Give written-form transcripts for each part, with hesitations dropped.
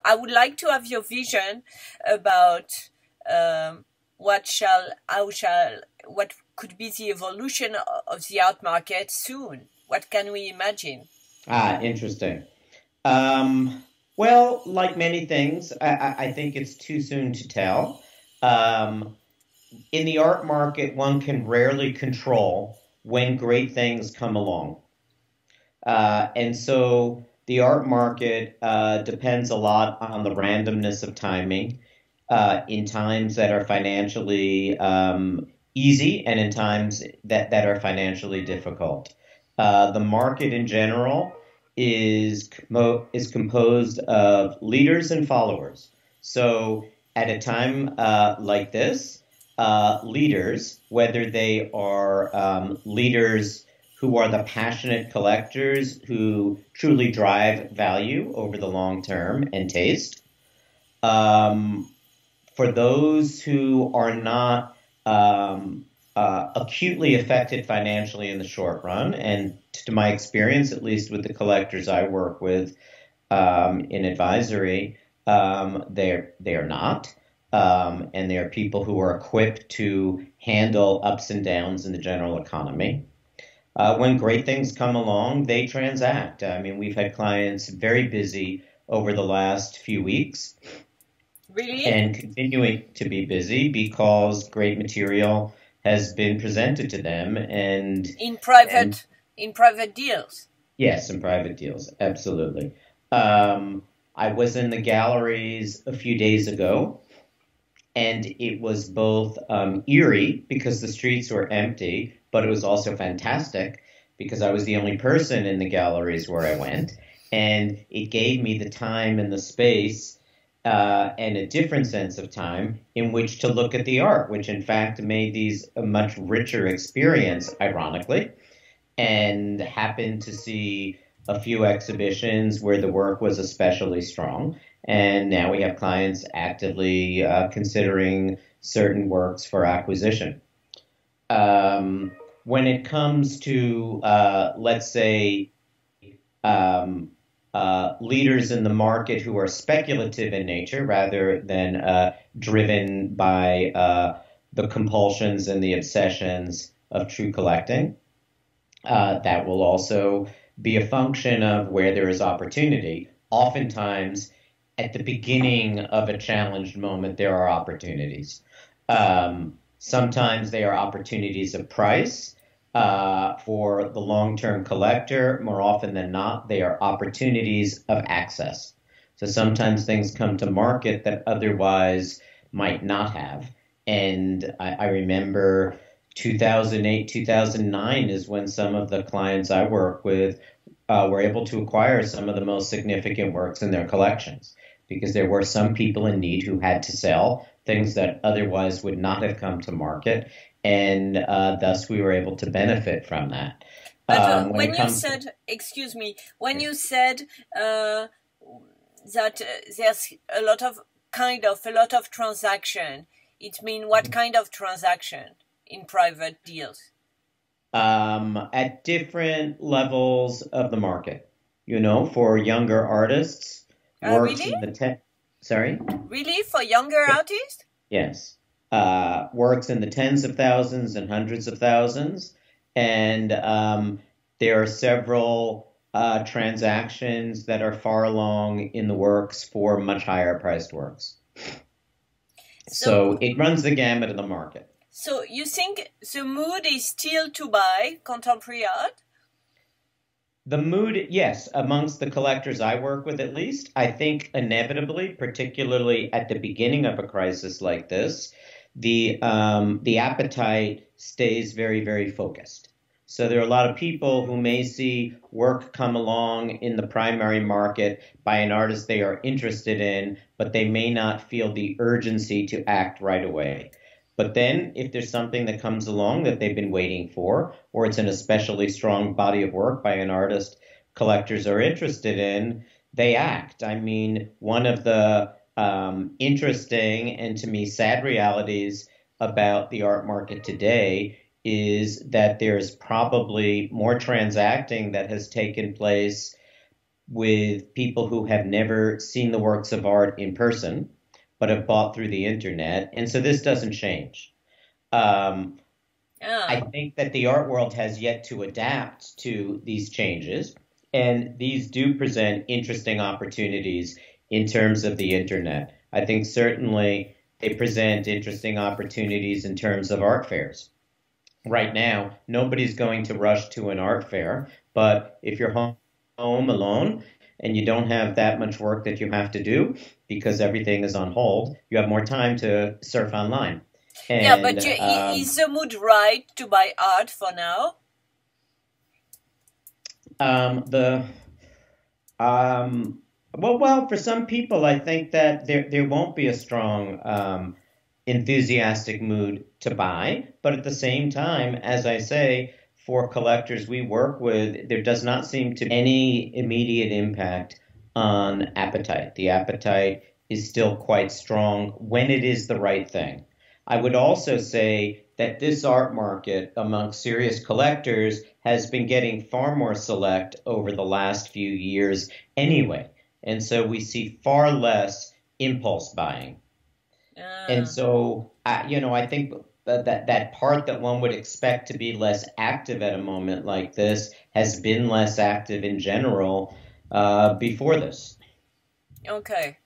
I would like to have your vision about what could be the evolution of the art market soon. What can we imagine? Interesting. Well, like many things, I think it's too soon to tell. Um, in the art market, one can rarely control when great things come along. And so the art market depends a lot on the randomness of timing in times that are financially easy and in times that are financially difficult. The market in general is composed of leaders and followers. So at a time like this, leaders, whether they are leaders who are the passionate collectors who truly drive value over the long term and taste, for those who are not acutely affected financially in the short run, and to my experience, at least with the collectors I work with in advisory, they are not. And they are people who are equipped to handle ups and downs in the general economy. When great things come along, they transact. I mean, we've had clients very busy over the last few weeks. Really? And continuing to be busy because great material has been presented to them and in private deals. Yes, in private deals, absolutely. I was in the galleries a few days ago, and it was both eerie because the streets were empty, but it was also fantastic because I was the only person in the galleries where I went, and it gave me the time and the space and a different sense of time in which to look at the art, which in fact made these a much richer experience, ironically, and happened to see a few exhibitions where the work was especially strong. And now we have clients actively considering certain works for acquisition. When it comes to, let's say, leaders in the market who are speculative in nature rather than driven by the compulsions and the obsessions of true collecting, that will also be a function of where there is opportunity. Oftentimes, at the beginning of a challenged moment, there are opportunities. Sometimes they are opportunities of price. For the long-term collector, more often than not, they are opportunities of access. So sometimes things come to market that otherwise might not have. And I remember 2008, 2009 is when some of the clients I work with were able to acquire some of the most significant works in their collections because there were some people in need who had to sell things that otherwise would not have come to market. And thus we were able to benefit from that. But when you said, excuse me, when you said that there's a lot of transaction, it means what kind of transaction in private deals? At different levels of the market, for younger artists, works really? in the Sorry? Really? For younger artists? Yes. Works in the tens of thousands and hundreds of thousands. And there are several transactions that are far along in the works for much higher priced works. So it runs the gamut of the market. So you think the mood is still to buy contemporary art? The mood, yes, amongst the collectors I work with at least. I think inevitably, particularly at the beginning of a crisis like this, the appetite stays very, very focused. So there are a lot of people who may see work come along in the primary market by an artist they are interested in, but they may not feel the urgency to act right away. But then if there's something that comes along that they've been waiting for, or it's an especially strong body of work by an artist collectors are interested in, they act. I mean, one of the interesting and to me sad realities about the art market today is that there's probably more transacting that has taken place with people who have never seen the works of art in person, but have bought through the internet. And so this doesn't change. Um, I think that the art world has yet to adapt to these changes, and these do present interesting opportunities in terms of the internet. I think certainly they present interesting opportunities in terms of art fairs. Right now, nobody's going to rush to an art fair, but if you're home alone and you don't have that much work that you have to do because everything is on hold, you have more time to surf online. Yeah, but is the mood right to buy art for now? Well, for some people, I think that there won't be a strong enthusiastic mood to buy, but at the same time, as I say, for collectors we work with, there does not seem to be any immediate impact on appetite. The appetite is still quite strong when it is the right thing. I would also say that this art market among serious collectors has been getting far more select over the last few years anyway. And so we see far less impulse buying. And so, I think that part that one would expect to be less active at a moment like this has been less active in general before this. Okay.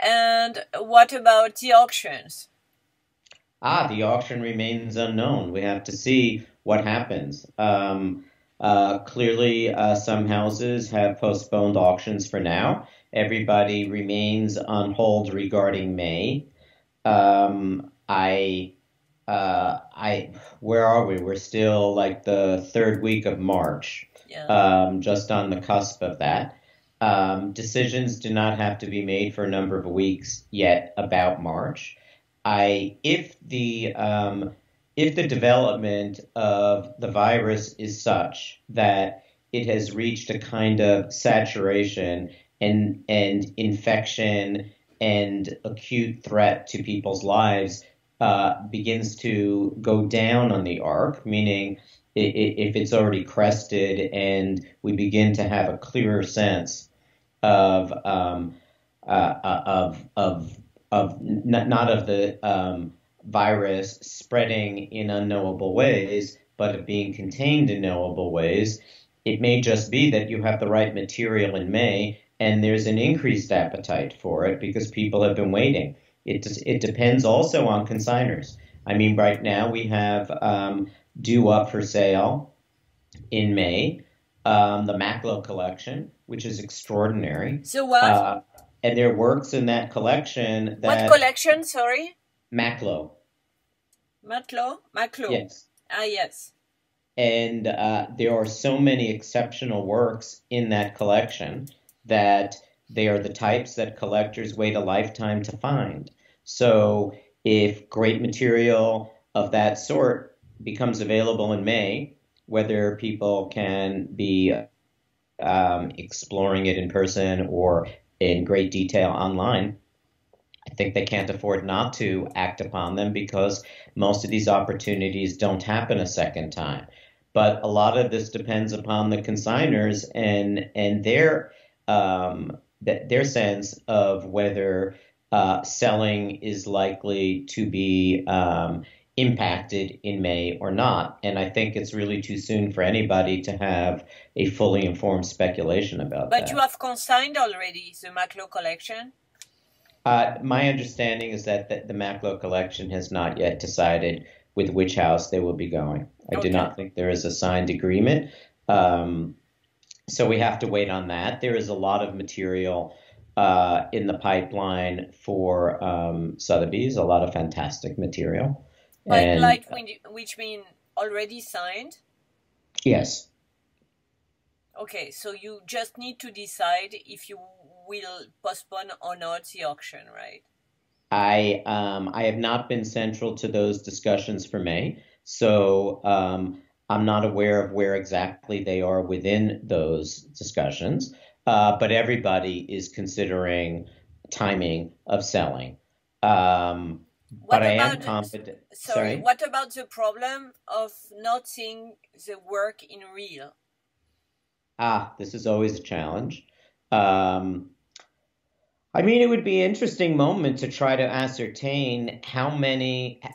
And what about the auctions? The auction remains unknown. We have to see what happens. Clearly, some houses have postponed auctions for now. Everybody remains on hold regarding May. Where are we? We're still like the third week of March, just on the cusp of that. Decisions do not have to be made for a number of weeks yet about March. If the development of the virus is such that it has reached a kind of saturation and infection and acute threat to people's lives begins to go down on the arc, meaning if it's already crested and we begin to have a clearer sense of not of the virus spreading in unknowable ways, but of being contained in knowable ways, it may just be that you have the right material in May and there's an increased appetite for it because people have been waiting. It depends also on consigners. I mean, right now we have due up for sale in May, the Macklowe Collection, which is extraordinary. So what? And there are works in that collection that... What collection, sorry? Macklowe. Macklowe? Macklowe. Yes. Yes. And there are so many exceptional works in that collection that they are the types that collectors wait a lifetime to find. So if great material of that sort becomes available in May, whether people can be exploring it in person or in great detail online, I think they can't afford not to act upon them because most of these opportunities don't happen a second time. But a lot of this depends upon the consigners and their sense of whether selling is likely to be impacted in May or not. And I think it's really too soon for anybody to have a fully informed speculation about that. But you have consigned already the Macklowe Collection? My understanding is that the Macklowe Collection has not yet decided with which house they will be going. I do not think there is a signed agreement. So we have to wait on that. There is a lot of material in the pipeline for Sotheby's, a lot of fantastic material. Which mean already signed? Yes. Okay, so you just need to decide if you will postpone or not the auction, right? I have not been central to those discussions for May, so I'm not aware of where exactly they are within those discussions. But everybody is considering timing of selling. But I am confident. Sorry, what about the problem of not seeing the work in real? This is always a challenge. Um, I mean, it would be an interesting moment to try to ascertain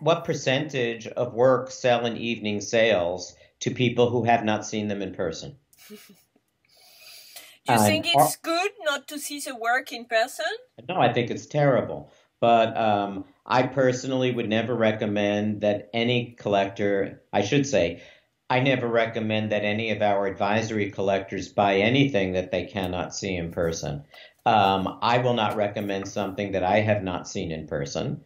what percentage of work sell in evening sales to people who have not seen them in person. Do you think it's good not to see the work in person? No, I think it's terrible. But I personally would never recommend that any collector, I should say, I never recommend that any of our advisory collectors buy anything that they cannot see in person. I will not recommend something that I have not seen in person,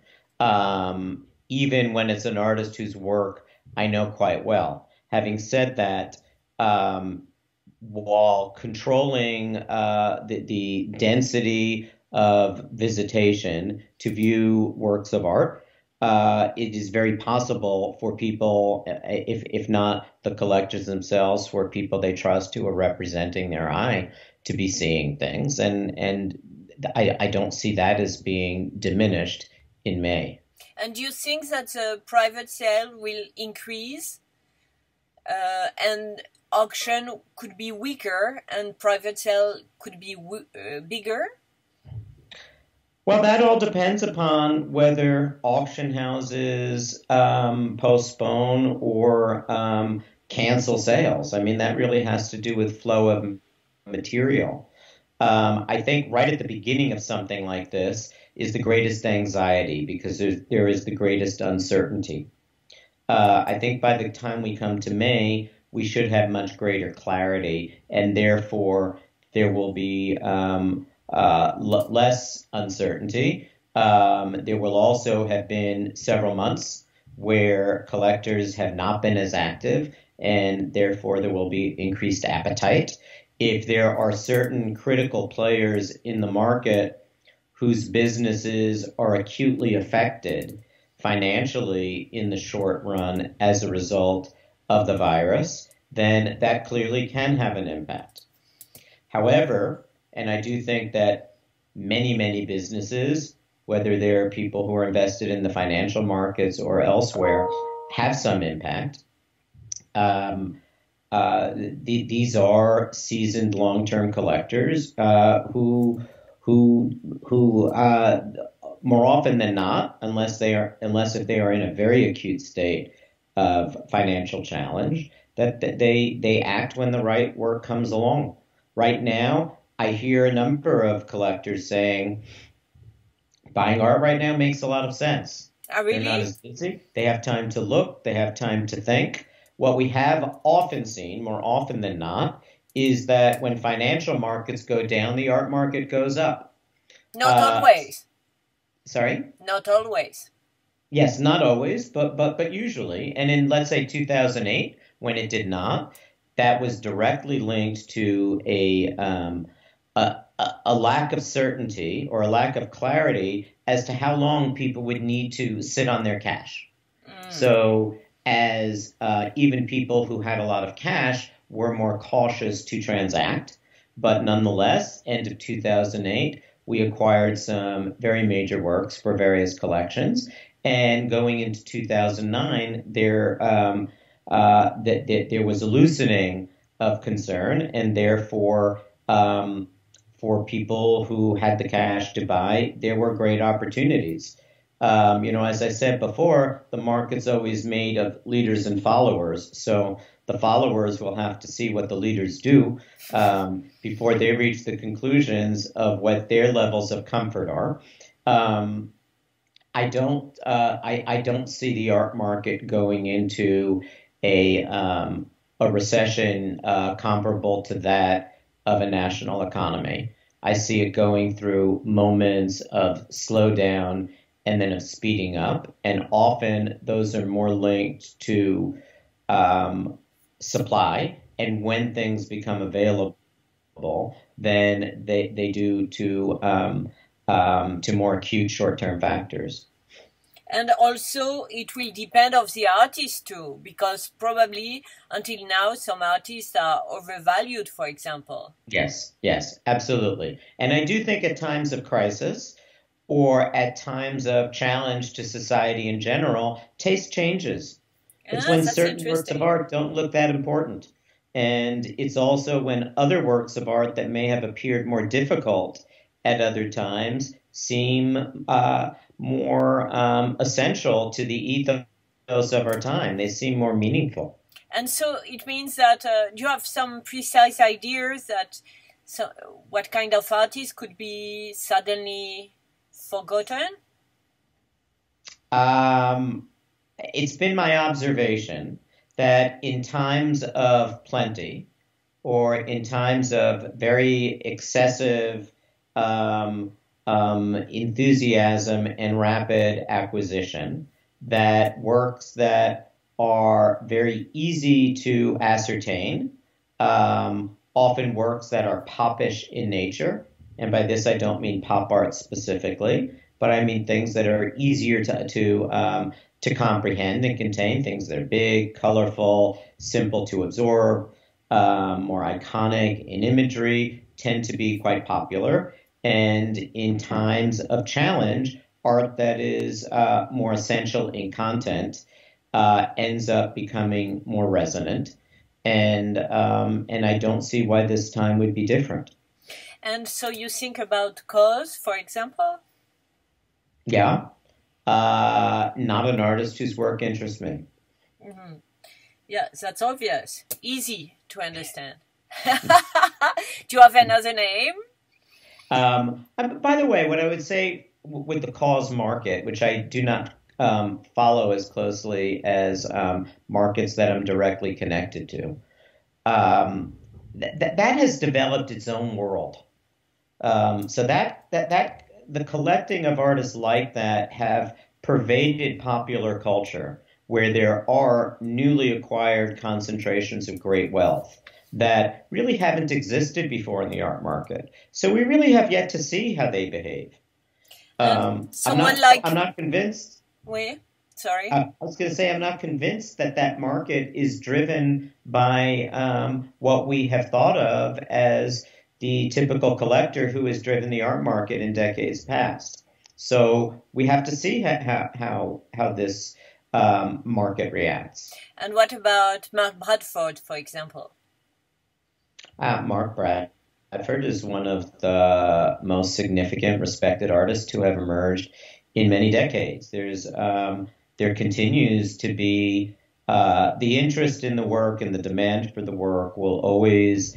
even when it's an artist whose work I know quite well. Having said that, while controlling the density of visitation to view works of art, it is very possible for people, if not the collectors themselves, for people they trust who are representing their eye to be seeing things. And I don't see that as being diminished in May. And do you think that the private sale will increase and auction could be weaker and private sale could be bigger? Well, that all depends upon whether auction houses postpone or cancel sales. I mean, that really has to do with flow of material. I think right at the beginning of something like this is the greatest anxiety because there is the greatest uncertainty. I think by the time we come to May, we should have much greater clarity, and therefore there will be less uncertainty. There will also have been several months where collectors have not been as active, and therefore there will be increased appetite. If there are certain critical players in the market whose businesses are acutely affected financially in the short run as a result of the virus, then that clearly can have an impact. However, and I do think that many businesses, whether they're people who are invested in the financial markets or elsewhere, have some impact. These are seasoned long-term collectors who more often than not, unless if they are in a very acute state of financial challenge, that they act when the right work comes along. Right now, I hear a number of collectors saying buying art right now makes a lot of sense. Oh, really? They're not as busy. They have time to look. They have time to think. What we have often seen, more often than not, is that when financial markets go down, the art market goes up. Not always. Sorry? Not always. Yes, not always, but usually. And in, let's say, 2008, when it did not, that was directly linked to a lack of certainty or a lack of clarity as to how long people would need to sit on their cash. So as even people who had a lot of cash were more cautious to transact, but nonetheless, end of 2008, we acquired some very major works for various collections. And going into 2009, there was a loosening of concern, and therefore, for people who had the cash to buy, there were great opportunities. As I said before, the market's always made of leaders and followers. So the followers will have to see what the leaders do before they reach the conclusions of what their levels of comfort are. I don't see the art market going into a recession comparable to that of a national economy. I see it going through moments of slowdown and then of speeding up, and often those are more linked to supply, and when things become available, then they do to more acute short-term factors. And also, it will depend on the artist too, because probably until now some artists are overvalued, for example. Yes, absolutely. And I do think at times of crisis or at times of challenge to society in general, taste changes. It's when certain works of art don't look that important. And it's also when other works of art that may have appeared more difficult at other times seem more essential to the ethos of our time. They seem more meaningful. And so it means that do you have some precise ideas that what kind of artist could be suddenly forgotten? It's been my observation that in times of plenty or in times of very excessive enthusiasm and rapid acquisition, that works that are very easy to ascertain, often works that are popish in nature, and by this I don't mean pop art specifically, but I mean things that are easier to comprehend and contain, things that are big, colorful, simple to absorb, more iconic in imagery, tend to be quite popular. And in times of challenge, art that is more essential in content ends up becoming more resonant. And I don't see why this time would be different. And so you think about cause, for example? Yeah. Not an artist whose work interests me. Mm-hmm. Yeah, that's obvious. Easy to understand. Do you have another name? By the way, what I would say with the cause market, which I do not follow as closely as markets that I'm directly connected to, that has developed its own world. So that the collecting of artists like that have pervaded popular culture, where there are newly acquired concentrations of great wealth that really haven't existed before in the art market. So we really have yet to see how they behave. I'm not convinced. Wait, sorry. I was going to say I'm not convinced that market is driven by what we have thought of as the typical collector who has driven the art market in decades past. So we have to see how this market reacts. And what about Marc Bradford, for example? Marc Bradford is one of the most significant, respected artists who have emerged in many decades. There continues to be the interest in the work, and the demand for the work will always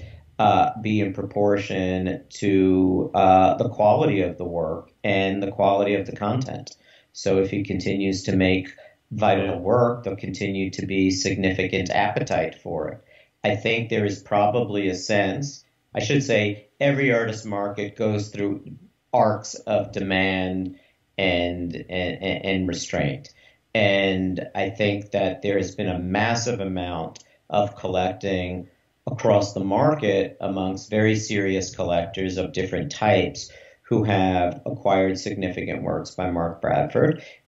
be in proportion to the quality of the work and the quality of the content. So if he continues to make vital work, there'll continue to be significant appetite for it. I think there is probably a sense, I should say, every artist market goes through arcs of demand and restraint. And I think that there has been a massive amount of collecting across the market amongst very serious collectors of different types who have acquired significant works by Marc Bradford.